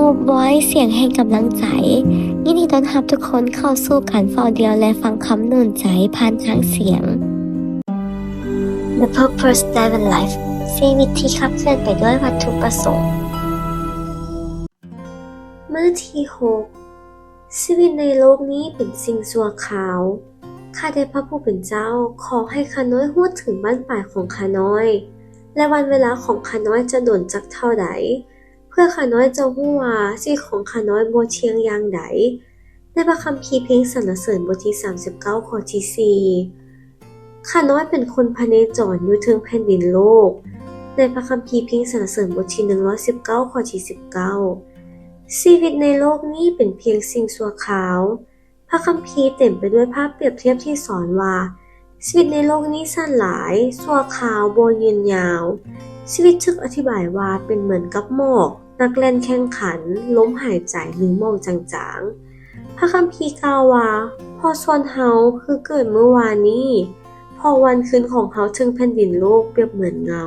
Hope Voice เสียงแห่งกำลังใจยินดีต้อนรับทุกคนเข้าสู่การเฝ้าเดียวและฟังคำหนุนใจผ่านทางเสียง The Purpose Driven Life ชีวิตที่ขับเคลื่อนไปด้วยวัตถุประสงค์มื้อที่6ชีวิตในโลกนี้เป็นสิ่งชั่วคราวข้าแต่พระผู้เป็นเจ้าขอให้ข้าน้อยฮู้ถึงบ้านปลายของข้าน้อยและวันเวลาของข้าน้อยจะโดนจักเท่าใดเพื่อข้าน้อยจะฮู้ว่าชีวิตของข้าน้อยบ่เที่ยงอย่างใดในพระคัมภีร์เพลงสรรเสริญบทที่39ข้อที่4ข้าน้อยเป็นคนพเนจรอยู่เทิงแผ่นดินโลกในพระคัมภีร์เพลงสรรเสริญบทที่119ข้อที่19ชีวิตในโลกนี้เป็นเพียงสิ่งชั่วคราวพระคัมภีร์เต็มไปด้วยภาพเปรียบเทียบที่สอนว่าชีวิตในโลกนี้สั้นหลายชั่วคราวบ่ยืนยาวชีวิตถูกอธิบายว่าเป็นเหมือนกับหมอกนักเล่นแข่งขันล้มหายใจหรือมองจางๆพระคัมภีร์กล่าวว่าพอส่วนเฮาคือเกิดเมื่อวานนี้พอวันคืนของเฮาถึงแผ่นดินโลกเปรียบเหมือนเงา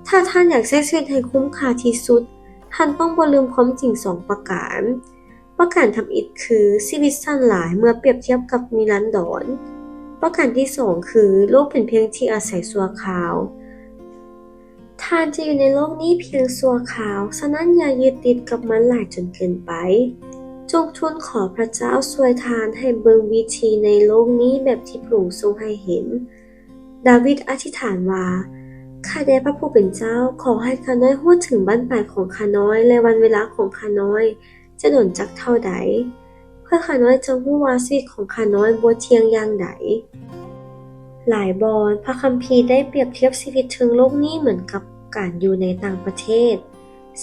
ถ้าท่านอยากใช้ชีวิตให้คุ้มค่าที่สุดท่านต้องบ่ลืมความจริง2ประการทำอิฐคือชีวิตสั้นหลายเมื่อเปรียบเทียบกับนิรันดรประการที่2คือโลกเป็นเพียงที่อาศัยชั่วคราวท่านจะอยู่ในโลกนี้เพียงชั่วคราวฉะนั้นอย่ายึดติดกับมันหลายจนเกินไปจงทูลขอพระเจ้าช่วยท่านให้เบิ่งวิธีในโลกนี้แบบที่พระองค์ทรงให้เห็นดาวิดอธิษฐานว่าข้าแต่พระผู้เป็นเจ้าขอให้ข้าน้อยฮู้ถึงบ้านปลายของข้าน้อยและวันเวลาของข้าน้อยจะโดนจักเท่าใดเพื่อข้าน้อยจะฮู้ว่าชีวิตของข้าน้อยบ่เที่ยงอย่างใดหลายบอนพระคัมภีร์ได้เปรียบเทียบชีวิตเทิงโลกนี้เหมือนกับการอยู่ในต่างประเทศ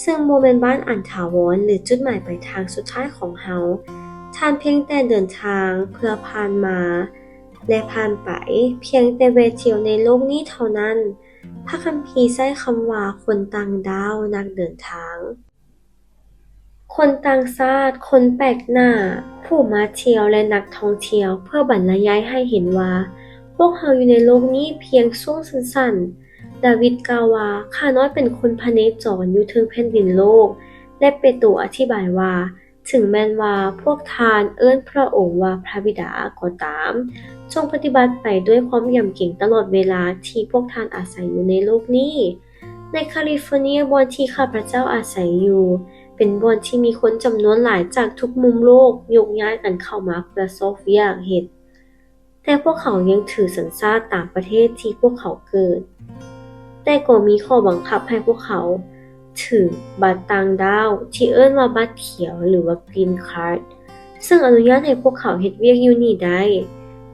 ซึ่งบ่แม่นบ้านอันถาวรหรือจุดหมายปลายทางสุดท้ายของเฮาท่านเพียงแต่เดินทางเพื่อผ่านมาและผ่านไปเพียงแต่แวะเที่ยวในโลกนี้เท่านั้นพระคัมภีร์ใช้คำว่าคนต่างดาวนักเดินทางคนต่างชาติคนแปลกหน้าผู้มาเที่ยวและนักท่องเที่ยวเพื่อบรรยายให้เห็นว่าพวกเขาอยู่ในโลกนี้เพียงช่วงสั้นๆดาวิดกล่าวว่าข้าน้อยเป็นคนพเนจรอยู่เทิงแผ่นดินโลกและเปโตรอธิบายว่าถึงแม้นว่าพวกท่านเอิ้นพระองค์ว่าพระบิดาก็ตามจงปฏิบัติไปด้วยความยำเกรงตลอดเวลาที่พวกท่านอาศัยอยู่ในโลกนี้ในแคลิฟอร์เนียบ่อนที่ข้าพเจ้าอาศัยอยู่เป็นบ่อนที่มีคนจำนวนหลายจากทุกมุมโลกยกย้ายกันเข้ามาเพื่อซอกเวียกเฮ็ดแต่พวกเขายังถือสัญชาติตามประเทศที่พวกเขาเกิดแต่ก็มีข้อบังคับให้พวกเขาถือบัตรต่างดาวที่เอิ้นว่าบัตรเขียวหรือว่า Green Card ซึ่งอนุญาตให้พวกเขาเฮ็ดเวียกอยู่นี่ได้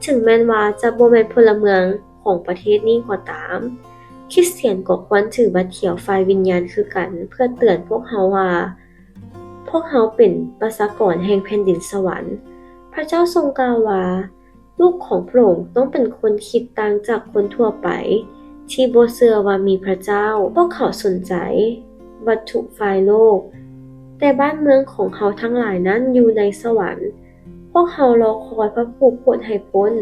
ถึงแม้นว่าจะบ่แม่นพลเมืองของประเทศนี้ก็ตามคริสเตียนก็ควรถือบัตรเขียวฝ่ายวิญญาณคือกันเพื่อเตือนพวกเขาว่าพวกเขาเป็นประชากรแห่งแผ่นดินสวรรค์พระเจ้าทรงกล่าวว่าลูกของพระองค์ต้องเป็นคนคิดต่างจากคนทั่วไปที่บ่เชื่อว่ามีพระเจ้าพวกเขาสนใจวัตถุฝ่ายโลกแต่บ้านเมืองของเขาทั้งหลายนั้นอยู่ในสวรรค์พวกเขารอคอยพระผู้พ้นให้พ้น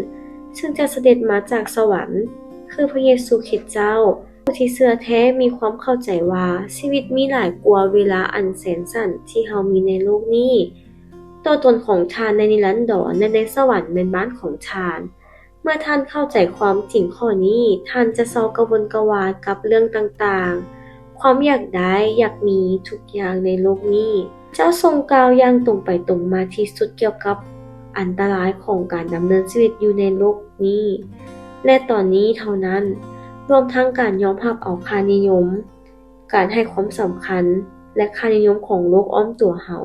ซึ่งจะเสด็จมาจากสวรรค์คือพระเยซูคริสต์เจ้าผู้ที่เชื่อแท้มีความเข้าใจว่าชีวิตมีหลายกว่าเวลาอันแสนสั้นที่เฮามีในโลกนี้ตัวตนของท่านในนิรันดรและในสวรรค์เป็นบ้านของท่านเมื่อท่านเข้าใจความจริงข้อนี้ท่านจะเซากระวนกระวายกับเรื่องต่างๆความอยากได้อยากมีทุกอย่างในโลกนี้เจ้าทรงกล่าวอย่างตรงไปตรงมาที่สุดเกี่ยวกับอันตรายของการดำเนินชีวิตอยู่ในโลกนี้และตอนนี้เท่านั้นรวมทั้งการยอมรับเอาค่านิยมการให้ความสำคัญและค่านิยมของโลกอ้อมตัวเฮา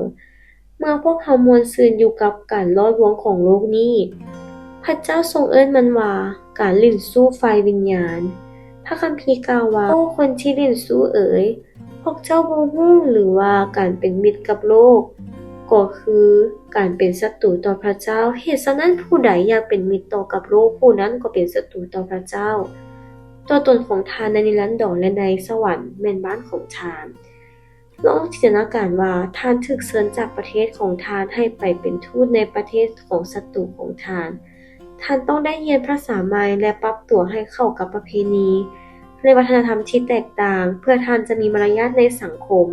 เมื่อพวกเฮาม่วนซื่นอยู่กับการล่อลวงของโลกนี้พระเจ้าทรงเอิ้นมันว่าการลิ้นสู้ไฟวิญญาณพระคัมภีร์กล่าวว่าโอ้คนที่ลิ้นสู้เอ๋ยพวกเจ้าบ่ฮู้หรือว่าการเป็นมิตรกับโลกก็คือการเป็นศัตรูต่อพระเจ้าเหตุฉะนั้นผู้ใดอยากเป็นมิตรต่อกับโลกผู้นั้นก็เป็นศัตรูต่อพระเจ้าตัวตนของท่านในนิรันดรและในสวรรค์แม่นบ้านของท่านลองจินตนาการว่าท่านถูกเชิญจากประเทศของท่านให้ไปเป็นทูตในประเทศของศัตรูของท่านต้องได้เรียนภาษาใหม่และปรับตัวให้เข้ากับประเพณีและวัฒนธรรมที่แตกต่างเพื่อท่านจะมีมารยาทในสังคม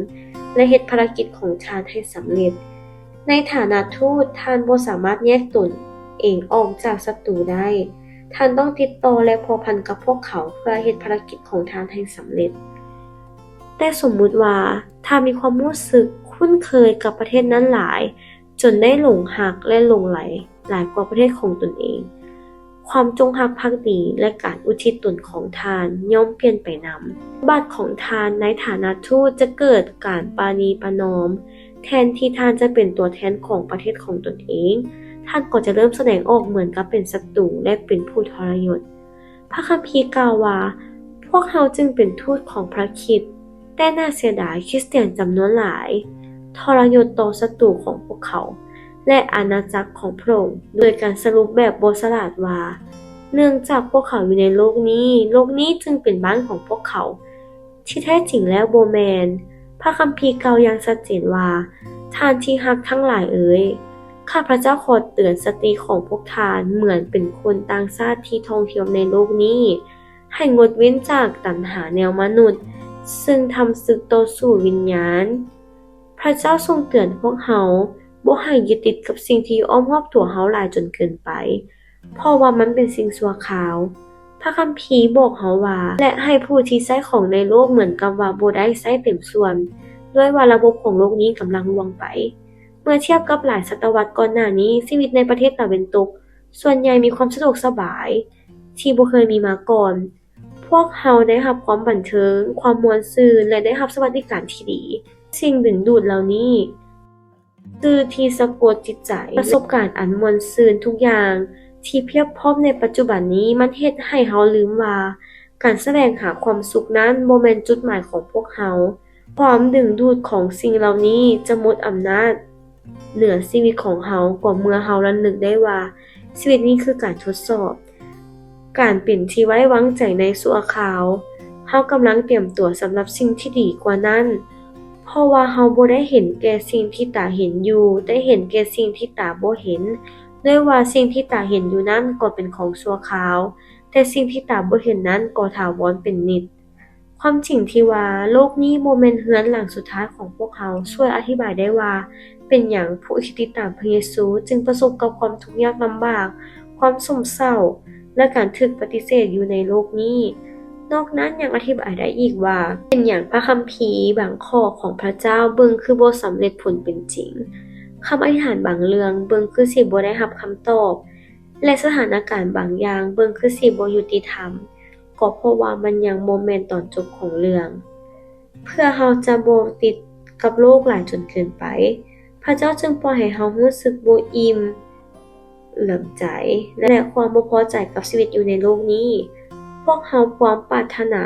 และเฮ็ดภารกิจของท่านให้สำเร็จในฐานะทูตท่านบ่สามารถแยกตนเองออกจากศัตรูได้ท่านต้องติดต่อและพัวพันกับพวกเขาเพื่อเฮ็ดภารกิจของท่านให้สำเร็จแต่สมมุติว่าถ้ามีความรู้สึกคุ้นเคยกับประเทศนั้นหลายจนได้หลงรักและหลงใหลหลายกว่าประเทศของตนเองความจงรักภักดีและการอุทิศตนของทานย่อมเปลี่ยนไปนำบาทของทานในฐานะทูตจะเกิดการปราณีประนอมแทนที่ทานจะเป็นตัวแทนของประเทศของตนเองท่านก็จะเริ่มแสดงออกเหมือนกับเป็นศัตรูและเป็นผู้ทรยศพระคัมภีร์กล่าวว่าพวกเขาจึงเป็นทูตของพระคริสต์แต่น่าเสียดายคริสเตียนจำนวนหลายทรยศต่อศัตรูของพวกเขาและอาณาจักรของพระองค์โดยการสรุปแบบโบฉลาดว่าเนื่องจากพวกเขาอยู่ในโลกนี้จึงเป็นบ้านของพวกเขาที่แท้จริงแล้วโบแมนพระคัมภีร์กล่าวอย่างชัดเจนว่าท่านที่รักทั้งหลายเอ๋ยข้าพระเจ้าขอเตือนสติของพวกท่านเหมือนเป็นคนต่างชาติที่ท่องเที่ยวในโลกนี้ให้งดเว้นจากตัณหาแนวมนุษย์ซึ่งทำศึกต่อสู้วิญญาณพระเจ้าทรงเตือนพวกเขาบ่ให้ยึดติดกับสิ่งที่อ้อมรอบตัวเราหลายจนเกินไปเพราะว่ามันเป็นสิ่งชั่วคราวพระคัมภีร์บอกเราว่าและให้ผู้ที่ใช้ของในโลกเหมือนกับว่าบ่ได้ใช้เต็มส่วนด้วยว่าระบบของโลกนี้กำลังล่วงไปเมื่อเทียบกับหลายศตวรรษก่อนหน้านี้ชีวิตในประเทศตะวันตกส่วนใหญ่มีความสะดวกสบายที่บ่เคยมีมาก่อนพวกเราได้รับความบันเทิงความม่วนซื่นและได้รับสวัสดิการที่ดีสิ่งดึงดูดเหล่านี้สื่อที่สะกดจิตใจประสบการณ์อันม่วนซื่นทุกอย่างที่เพียบพร้อมในปัจจุบันนี้มันเฮ็ดให้เราลืมว่าการแสวงหาความสุขนั้นบ่แม่นจุดหมายของพวกเราความดึงดูดของสิ่งเหล่านี้จะหมดอำนาจเหนือชีวิตของเรากว่าเมื่อเราระลึกได้ว่าชีวิตนี้คือการทดสอบการเป็นที่ไว้วางใจในชั่วคราวเรากำลังเตรียมตัวสำหรับสิ่งที่ดีกว่านั้นเพราะว่าเราบ่ได้เห็นแก่สิ่งที่ตาเห็นอยู่แต่เห็นแก่สิ่งที่ตาบ่เห็นด้วยว่าสิ่งที่ตาเห็นอยู่นั้นก็เป็นของชั่วคราวแต่สิ่งที่ตาบ่เห็นนั้นก็ถาวรเป็นนิจความจริงที่ว่าโลกนี้บ่แม่นเรือนหลังสุดท้ายของพวกเราช่วยอธิบายได้ว่าเป็นหยังผู้ที่ติดตามพระเยซูจึงประสบกับความทุกข์ยากลำบากความโศกเศร้าและการถูกปฏิเสธอยู่ในโลกนี้นอกนั้นยังอธิบายได้อีกว่าเป็นหยังพระคัมภีร์บางข้อของพระเจ้าเบิ่งคือบ่สำเร็จผลเป็นจริงคำอธิษฐานบางเรื่องเบิ่งคือสิบ่ได้รับคำตอบและสถานการณ์บางอย่างเบิ่งคือสิบ่ยุติธรรมก็เพราะว่ามันยังบ่แม่นตอนจบของเรื่องเพื่อเราจะบ่ติดกับโลกหลายจนเกินไปพระเจ้าจึงปล่อยให้เรารู้สึกบ่อิ่มเหลื่อมใจและความบ่พอใจกับชีวิตอยู่ในโลกนี้พวกเราความปรารถนา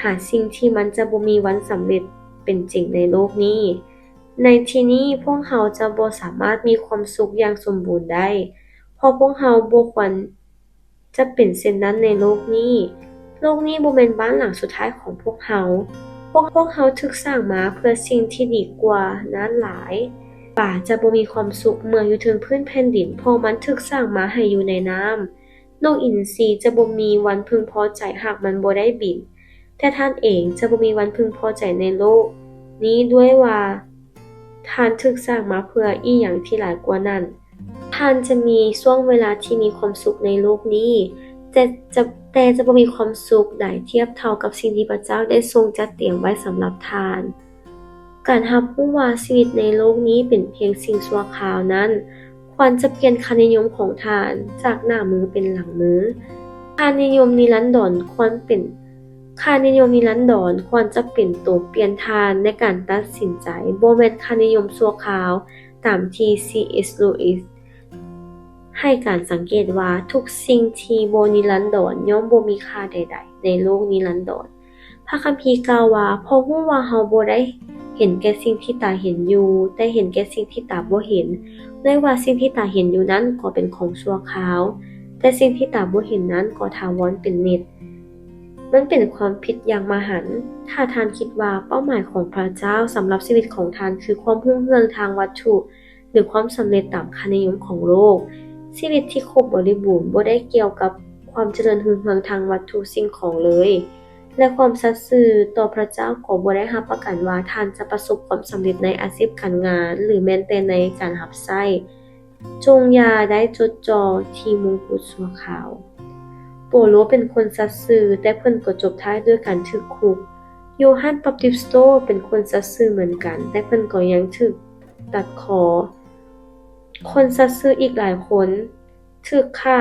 หาสิ่งที่มันจะบ่มีวันสำเร็จเป็นจริงในโลกนี้ในที่นี้พวกเราจะบ่สามารถมีความสุขอย่างสมบูรณ์ได้เพราะพวกเราบ่ควรจะเป็นเช่นนั้นในโลกนี้บ่แม่นบ้านหลังสุดท้ายของพวกเราถูกสร้างมาเพื่อสิ่งที่ดีกว่านั้นหลายป่าจะบ่มีความสุขเมื่ออยู่ถึงพื้นแผ่นดินเพราะมันถูกสร้างมาให้อยู่ในน้ำนกอินทรีจะบ่มีวันพึงพอใจหากมันบ่ได้บินแต่ท่านเองจะบ่มีวันพึงพอใจในโลกนี้ด้วยว่าท่านถูกสร้างมาเพื่ออีหยังที่หลายกว่านั้นท่านจะมีช่วงเวลาที่มีความสุขในโลกนี้แต่จะบ่มีความสุขใดเทียบเท่ากับสิ่งที่พระเจ้าได้ทรงจัดเตรียมไว้สำหรับท่านการรับรู้ว่าชีวิตในโลกนี้เป็นเพียงสิ่งชั่วคราวนั้นควรจะเปลี่ยนค่านิยมของท่านจากหน้ามือเป็นหลังมือค่านิยมนิรันดรควรจะเป็นตัวเปลี่ยนท่านในการตัดสินใจบ่แม่นค่านิยมชั่วคราวตามที่ C.S. Lewis ให้การสังเกตว่าทุกสิ่งที่บ่นิรันดรย่อมบ่มีค่าใดๆในโลกนิรันดรพระคัมภีร์กล่าวว่าเพราะรู้ว่าเราบ่ได้เห็นแก่สิ่งที่ตาเห็นอยู่แต่เห็นแก่สิ่งที่ตาบ่เห็นด้วยว่าสิ่งที่ตาเห็นอยู่นั้นก็เป็นของชั่วคราวแต่สิ่งที่ตาบ่เห็นนั้นก็ถาวรเป็นนิจมันเป็นความผิดอย่างมหันต์ถ้าท่านคิดว่าเป้าหมายของพระเจ้าสำหรับชีวิตของท่านคือความรุ่งเรืองทางวัตถุหรือความสำเร็จตามค่านิยมของโลกชีวิตที่ครบบริบูรณ์บ่ได้เกี่ยวกับความเจริญรุ่งเรืองทางวัตถุสิ่งของเลย และความสัตย์ซื่อต่อพระเจ้าก็บ่ได้รับประกันว่าท่านจะประสบความสำเร็จในอาชีพการงานหรือแม้แต่ในการรับใช้จงอย่าได้จดจ่อที่มงกุฎชั่วคราวโปโลเป็นคนสัตย์ซื่อแต่เพิ่นก็จบท้ายด้วยการถูกคุกโยฮันบัพติสโตเป็นคนสัตย์ซื่อเหมือนกันแต่เพิ่นก็ยังถูกตัดคอคนสัตย์ซื่ออีกหลายคนถูกฆ่า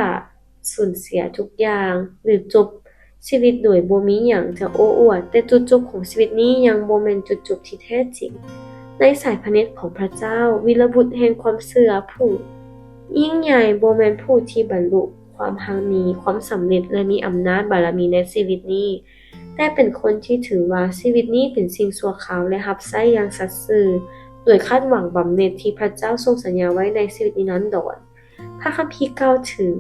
สูญเสียทุกอย่างหรือจบชีวิตโดยบ่มีหยังจะโอ้อวดแต่จุดจบของชีวิตนี้ยังบ่แม่นจุดจบที่แท้จริงในสายพระเนตรของพระเจ้าวีรบุรุษแห่งความเชื่อผู้ยิ่งใหญ่บ่แม่นผู้ที่บรรลุความหังมีความสำเร็จและมีอำนาจบารมีในชีวิตนี้แต่เป็นคนที่ถือว่าชีวิตนี้เป็นสิ่งชั่วคราวและรับใช้อย่างสัตย์ซื่อโดยคาดหวังบำเหน็จที่พระเจ้าทรงสัญญาไว้ในชีวิตนิรันดรพระคัมภีร์กล่าวถึง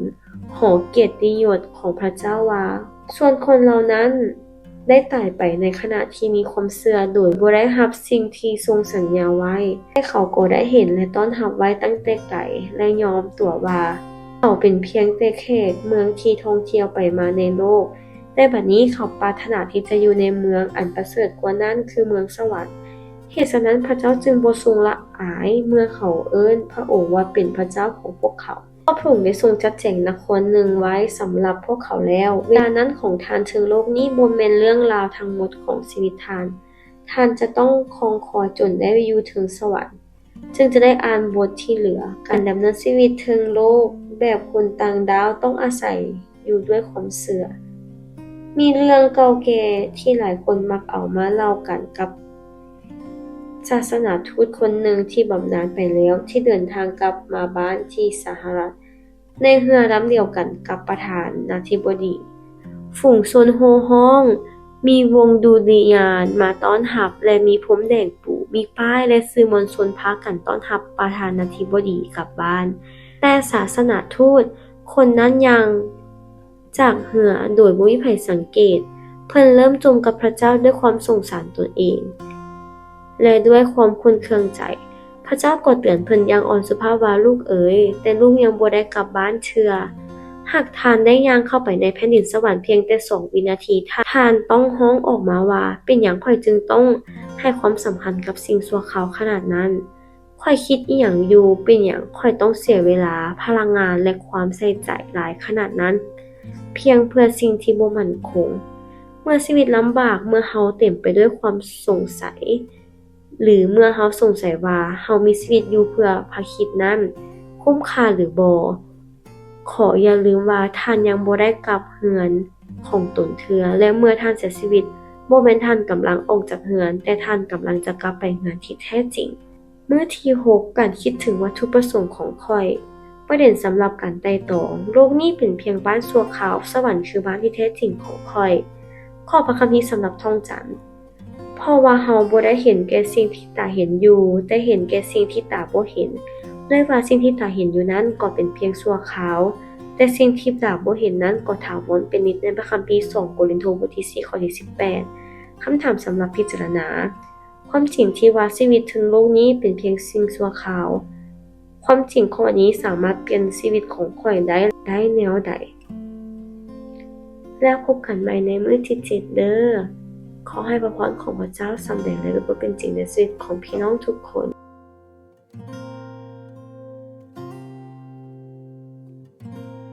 หอเกียรติยศของพระเจ้าว่าส่วนคนเหล่านั้นได้ตายไปในขณะที่มีความเชื่อโดยบ่ได้รับสิ่งที่ทรงสัญญาไว้แต่เขาก็ได้เห็นและต้อนรับไว้ตั้งแต่ไกลและยอมตัวว่าเขาเป็นเพียงแต่แขกเมืองที่ท่องเที่ยวไปมาในโลกแต่บัดนี้เขาปรารถนาที่จะอยู่ในเมืองอันประเสริฐกว่านั้นคือเมืองสวรรค์เหตุฉะนั้นพระเจ้าจึงบ่ทรงละอายเมื่อเขาเอิ้นพระองค์ว่าเป็นพระเจ้าของพวกเขาพระองค์ได้ทรงจัดแจงนครหนึ่งไว้สำหรับพวกเขาแล้วเวลานั้นของทานถึงโลกนี้บ่แม่นเรื่องราวทั้งหมดของชีวิตท่านจะต้องคองคอยจนได้อยู่ถึงสวรรค์จึงจะได้อ่านบทที่เหลือการดำเนินชีวิตถึงโลกแบบคนต่างดาวต้องอาศัยอยู่ด้วยความเชื่อมีเรื่องเก่าแก่ที่หลายคนมักเอามาเล่ากันกับศาสนาทูตคนหนึ่งที่บำนาญไปแล้วที่เดินทางกลับมาบ้านที่สหรัฐในเรือลำเดียวกันกับประธานาธิบดีฝูงชนโห่ร้องมีวงดุริยางค์มาต้อนรับและมีพรมแดงปูมีป้ายและสื่อมวลชนพากันต้อนรับประธานาธิบดีกลับบ้านแต่ศาสนาทูตคนนั้นยังจากเรือโดยบ่มีไผสังเกตเพิ่นเริ่มจมกับพระเจ้าด้วยความสงสารตนเองและด้วยความคุ้นเครื่องใจพระเจ้าก็เตือนเพิ่นอย่างอ่อนสุภาพว่าลูกเอ๋ยแต่ลูกยังบ่ได้กลับบ้านเทื่อหากท่านได้ย่างเข้าไปในแผ่นดินสวรรค์เพียงแต่2วินาทีท่านต้องร้องออกมาว่าเป็นหยังข้อยจึงต้องให้ความสำคัญกับสิ่งชั่วคราวขนาดนั้นข้อยคิดอิหยังอยู่เป็นหยังข้อยต้องเสียเวลาพลังงานและความใส่ใจหลายขนาดนั้นเพียงเพื่อสิ่งที่บ่มั่นคงเมื่อชีวิตลำบากเมื่อเฮาเต็มไปด้วยความสงสัยหรือเมื่อเฮาสงสัยว่าเฮามีชีวิตอยู่เพื่อพระคริสต์นั้นคุ้มค่าหรือบ่ขออย่าลืมว่าท่านยังบ่ได้กลับเรือนของตนเทื่อและเมื่อท่านเสียชีวิตบ่แม่นท่านกำลังออกจากเรือนแต่ท่านกำลังจะกลับไปเรือนที่แท้จริงมื้อที่6การคิดถึงวัตถุประสงค์ของข้อยประเด็นสำหรับการไต่ตองโลกนี้เป็นเพียงบ้านชั่วคราวสวรรค์คือบ้านที่แท้จริงของข้อยขอพระคัมภีร์สำหรับท่องจำเพราะว่าเฮาบ่ได้เห็นแก่สิ่งที่ตาเห็นอยู่แต่เห็นแก่สิ่งที่ตาบ่เห็นด้วยว่าสิ่งที่ตาเห็นอยู่นั้นก็เป็นเพียงชั่วคราวแต่สิ่งที่ตาบ่เห็นนั้นก็ถาวรเป็นนิจในพระคัมภีร์2โครินธ์บทที่4ข้อที่18คำถามสำหรับพิจารณาความจริงที่ว่าชีวิตถึงโลกนี้เป็นเพียงสิ่งชั่วคราวความจริงข้อนี้สามารถเปลี่ยนชีวิตของข้อยได้แนวใดแล้วพบกันใหม่ในมื้อที่7เด้อขอให้พระพรของพระเจ้าสำแดงและเป็นจริงในชีวิตของพี่น้องทุกคน